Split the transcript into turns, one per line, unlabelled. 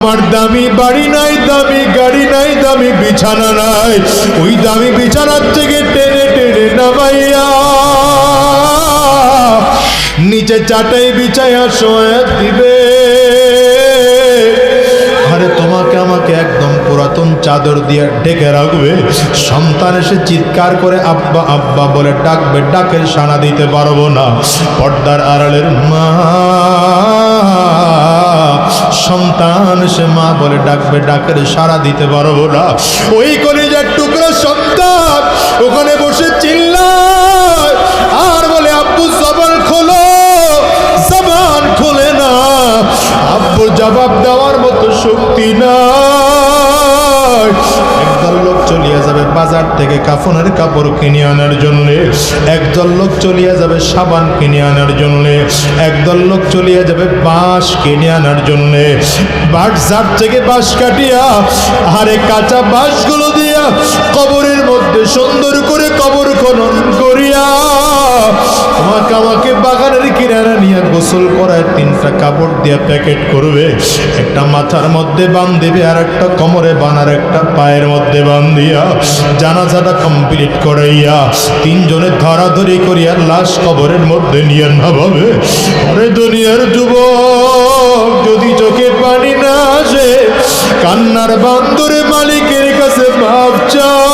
আমার দামি বাড়ি নাই, দামি গাড়ি নাই, দামি বিছানা নাই, ওই দামি বিছানার থেকে টেনে টেনে নামাইয়া নিচে চাটাই বিছাইয়া শোয়া দিবে। আরে তোমাকে আমাকে একদম পুরাতন চাদর দিয়ে ঢেকে রাখবে। সন্তান এসে চিৎকার করে আব্বা আব্বা বলে ডাকবে, ডাকের সাড়া দিতে পারবো না। পর্দার আড়ালের মা, সন্তান এসে মা বলে ডাকবে, ডাকের সাড়া দিতে পারবো না। ওই কলিজার টুকরা সন্তান ওখানে বসে চিল্লায় আর বলে আব্বু জবান খোলো, জবান খোলে না। আব্বু জবাব দেওয়ার মতো শক্তি নাই। একদল লোক চলিয়া যাবে বাজার থেকে কাফনের কাপড় কিনে আনার জন্য, একদল লোক চলিয়া যাবে সাবান কিনে আনার জন্য, একদল লোক চলিয়া যাবে বাঁশ কিনে আনার জন্য। বাজার থেকে বাঁশ কাটিয়া আরে কাঁচা বাঁশগুলো দিয়া কবরের মধ্যে সুন্দর করে কবর খনন করিয়া তোমাকে আমাকে বাগানের কিনারা নিয়ে গোসল করায় 3টা কাপড় দিয়া প্যাকেট করবে। একটা মাথার মধ্যে বাঁধিবে, আর একটা কোমরে বানার, একটা পায়ের মধ্যে বাঁধিয়া জানাজাটা কমপ্লিট করাইয়া 3 জনে ধরাধরি করিয়া লাশ কবরের মধ্যে নিয়ে নামাবে। আরে দুনিয়ার যুবক, যদি চোখে পানি না আসে কান্নার বান্দরে মালিকের কাছে মাপ চাও।